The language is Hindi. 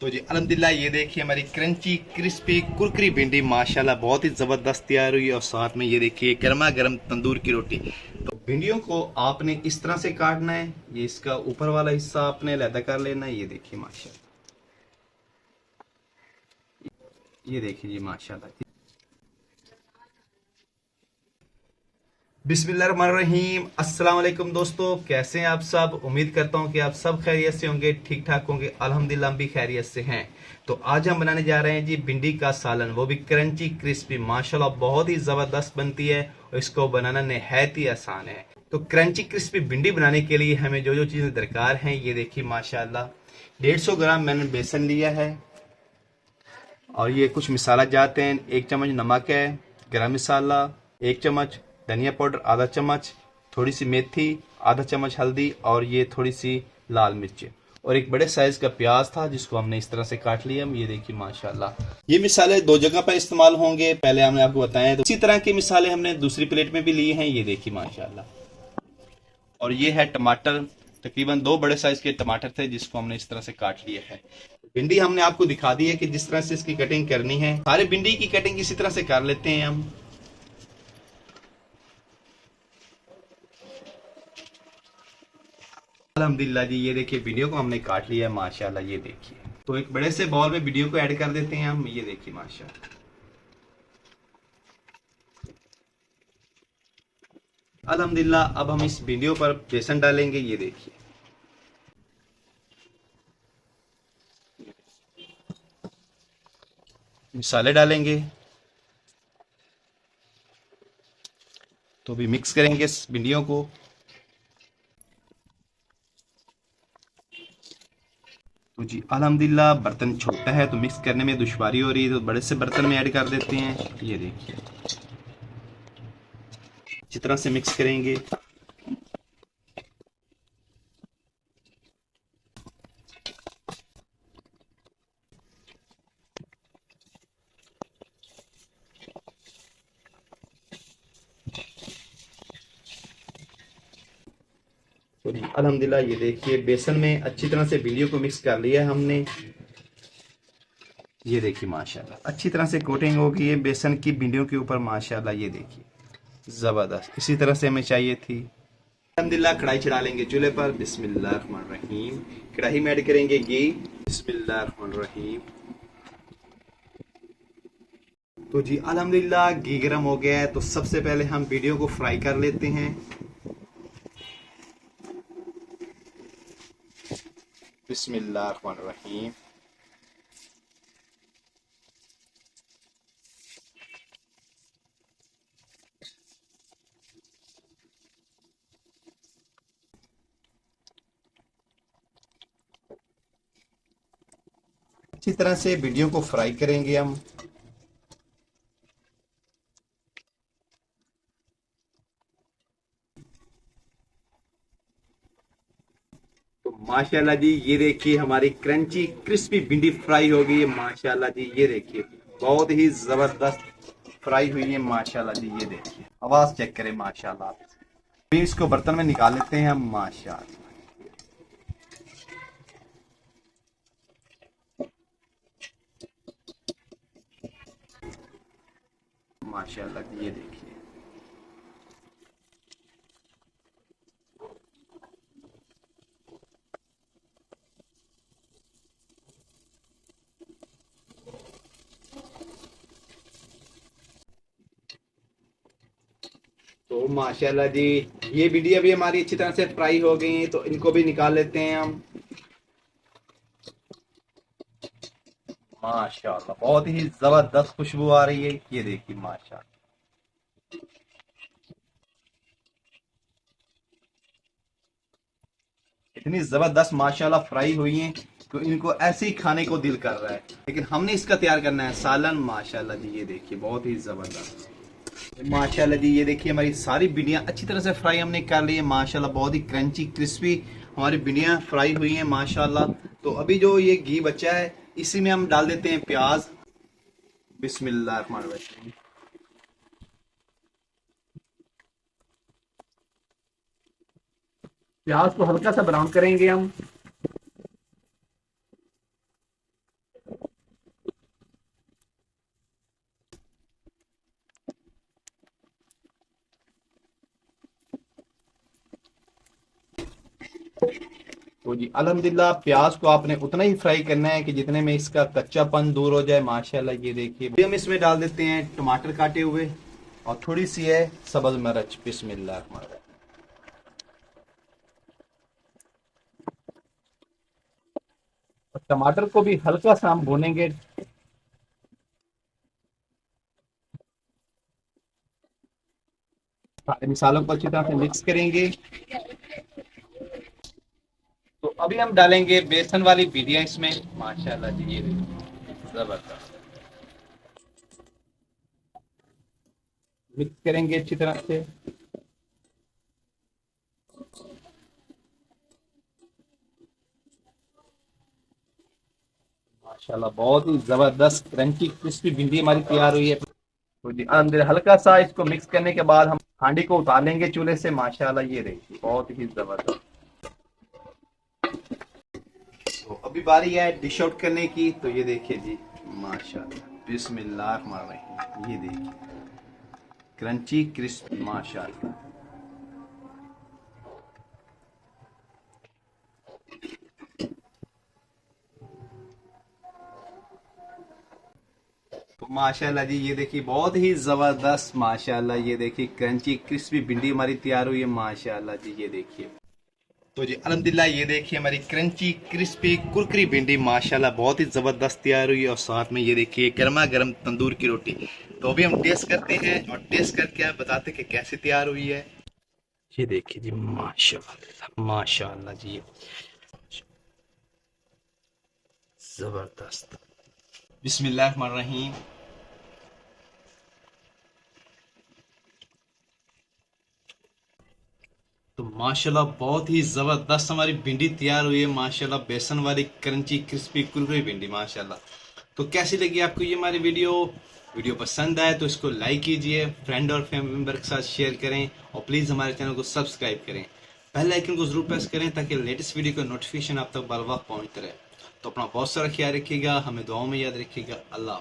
तो जी अल्हम्दुलिल्लाह ये देखिए हमारी क्रंची क्रिस्पी कुरकुरी भिंडी माशाल्लाह बहुत ही ज़बरदस्त तैयार हुई है। और साथ में ये देखिए गर्मा गर्म तंदूर की रोटी। तो भिंडियों को आपने इस तरह से काटना है, ये इसका ऊपर वाला हिस्सा आपने अलग कर लेना है। ये देखिए माशाल्लाह, ये देखिए जी माशाल्लाह। बिस्मिल्लाहिर्रहमानिर्रहीम। अस्सलाम वालेकुम दोस्तों, कैसे हैं आप सब। उम्मीद करता हूं कि आप सब खैरियत से होंगे, ठीक ठाक होंगे। अल्हम्दुलिल्लाह हम भी खैरियत से हैं। तो आज हम बनाने जा रहे हैं जी भिंडी का सालन, वो भी क्रंची क्रिस्पी। माशाल्लाह बहुत ही ज़बरदस्त बनती है और इसको बनाना नहायत ही आसान है। तो क्रंची क्रिस्पी भिंडी बनाने के लिए हमें जो जो चीज़ें दरकार हैं ये देखिए माशाल्लाह। 150 ग्राम मैंने बेसन लिया है और ये कुछ मसाला जाते हैं। 1 चम्मच नमक है, गरम मसाला 1 चम्मच, धनिया पाउडर आधा चम्मच, थोड़ी सी मेथी आधा चम्मच, हल्दी और ये थोड़ी सी लाल मिर्च और एक बड़े साइज का प्याज था जिसको हमने इस तरह से काट लिया। ये देखिए माशाल्लाह। ये मिसाले दो जगह पर इस्तेमाल होंगे, पहले हमने आपको बताया। तो इसी तरह के मिसाले हमने दूसरी प्लेट में भी लिए हैं। ये देखिए माशाल्लाह। और ये है टमाटर, तकरीबन 2 बड़े साइज के टमाटर थे जिसको हमने इस तरह से काट लिया है। भिंडी हमने आपको दिखा दी है कि जिस तरह से इसकी कटिंग करनी है। सारे भिंडी की कटिंग इसी तरह से कर लेते हैं हम। अल्हम्दुलिल्लाह जी, ये देखिए भिंडियों को हमने काट लिया है माशाल्लाह। ये देखिए, तो एक बड़े से बॉल में भिंडियों को ऐड कर देते हैं हम। ये देखिए माशाल्लाह। अल्हम्दुलिल्लाह अब हम इस भिंडियों पर बेसन डालेंगे। ये देखिए, मसाले डालेंगे। तो भी मिक्स करेंगे इस भिंडियों को। तो जी अल्हम्दुलिल्लाह बर्तन छोटा है तो मिक्स करने में दुश्वारी हो रही है, तो बड़े से बर्तन में ऐड कर देते हैं। ये देखिए, अच्छी तरह से मिक्स करेंगे। तो जी अल्हम्दुलिल्लाह ये देखिए बेसन में अच्छी तरह से भिंडियों को मिक्स कर लिया है हमने। ये देखिए माशाल्लाह अच्छी तरह से कोटिंग हो गई है बेसन की भिंडियों के ऊपर माशाल्लाह। ये देखिए ज़बरदस्त, इसी तरह से हमें चाहिए थी। अल्हम्दुलिल्लाह कढ़ाई चढ़ा लेंगे चूल्हे पर। बिस्मिल्लाहिर्रहमानिर्रहीम। कढ़ाई में ऐड करेंगे घी। बिस्मिल्लाहिर्रहमानिर्रहीम। तो जी अल्हम्दुलिल्लाह घी गर्म हो गया है, तो सबसे पहले हम भिंडियों को फ्राई कर लेते हैं। बिस्मिल्लाहिर्रहमानिर्रहीम। अच्छी तरह से भिंडियों को फ्राई करेंगे हम। तो माशाल्लाह जी ये देखिए हमारी क्रंची क्रिस्पी भिंडी फ्राई हो गई है माशाल्लाह जी। ये देखिए बहुत ही जबरदस्त फ्राई हुई है माशाल्लाह जी। ये देखिए आवाज चेक करें माशाल्लाह। अभी इसको बर्तन में निकाल लेते हैं हम माशाल्लाह। माशाल्लाह जी ये देखिए। तो माशाल्लाह जी ये भिंडियाँ भी हमारी अच्छी तरह से फ्राई हो गई हैं, तो इनको भी निकाल लेते हैं हम। माशाल्लाह बहुत ही जबरदस्त खुशबू आ रही है। ये देखिए माशाल्लाह इतनी जबरदस्त माशाल्लाह फ्राई हुई हैं, तो इनको ऐसे ही खाने को दिल कर रहा है। लेकिन हमने इसका तैयार करना है सालन माशाल्लाह जी। ये देखिए बहुत ही जबरदस्त माशाल्लाह जी। ये देखिए हमारी सारी भिंडियाँ अच्छी तरह से फ्राई हमने कर ली है माशाल्लाह। बहुत ही क्रंची क्रिस्पी हमारी भिंडियाँ फ्राई हुई हैं माशाल्लाह। तो अभी जो ये घी बचा है इसी में हम डाल देते हैं प्याज। बिस्मिल्लाहिर्रहमानिर्रहीम। प्याज को हल्का सा ब्राउन करेंगे हम। तो जी अल्हम्दुलिल्लाह प्याज को आपने उतना ही फ्राई करना है कि जितने में इसका कच्चापन दूर हो जाए। माशाल्लाह ये देखिए। अभी हम इसमें डाल देते हैं टमाटर काटे हुए और थोड़ी सी है सब्ज मिर्च। बिस्मिल्लाह। और टमाटर को भी हल्का सा हम भूनेंगे। सारे मसालों को अच्छी तरह से मिक्स करेंगे। तो अभी हम डालेंगे बेसन वाली भिंडियाँ इसमें। माशाल्लाह जी ये देखिए जबरदस्त। मिक्स करेंगे अच्छी तरह से। माशाल्लाह बहुत ही जबरदस्त क्रंची क्रिस्पी भिंडी हमारी तैयार हुई है। तो जी अंदर हल्का सा इसको मिक्स करने के बाद हम हांडी को उतार लेंगे चूल्हे से। माशाल्लाह ये देखिए बहुत ही जबरदस्त। तो अभी बारी है डिश आउट करने की। तो ये देखिए जी माशाल्लाह बिस्मिल्लाह। ये देखिए क्रंची क्रिस्पी माशाल्लाह। तो माशाल्लाह जी ये देखिए बहुत ही जबरदस्त। माशाल्लाह ये देखिए क्रंची क्रिस्पी भिंडी हमारी तैयार हुई है। माशाल्लाह जी ये देखिए। तो जी अल्हम्दुलिल्लाह ये देखिए हमारी क्रंची क्रिस्पी कुरकुरी भिंडी माशाल्लाह बहुत ही जबरदस्त तैयार हुई है। और साथ में ये देखिए गर्मा गर्म तंदूर की रोटी। तो अभी हम टेस्ट करते हैं और टेस्ट करके आप बताते हैं कि कैसे तैयार हुई है। ये देखिए जी माशाल्लाह माशाल्लाह जी जबरदस्त। बिस्मिल्लाहिर्रहमानिर्रहीम। तो माशाल्लाह बहुत ही जबरदस्त हमारी भिंडी तैयार हुई है। माशाल्लाह बेसन वाली क्रंची क्रिस्पी कुरकुरी भिंडी माशाल्लाह। तो कैसी लगी आपको ये हमारी वीडियो पसंद आए तो इसको लाइक कीजिए, फ्रेंड और फैमिली मेंबर के साथ शेयर करें और प्लीज़ हमारे चैनल को सब्सक्राइब करें। बेल आइकन को जरूर प्रेस करें ताकि लेटेस्ट वीडियो का नोटिफिकेशन आप तक बर वक्त पहुँचते रहे। तो अपना बहुत सारा ख्याल रखिएगा, हमें दुआओं में याद रखिएगा। अल्लाह।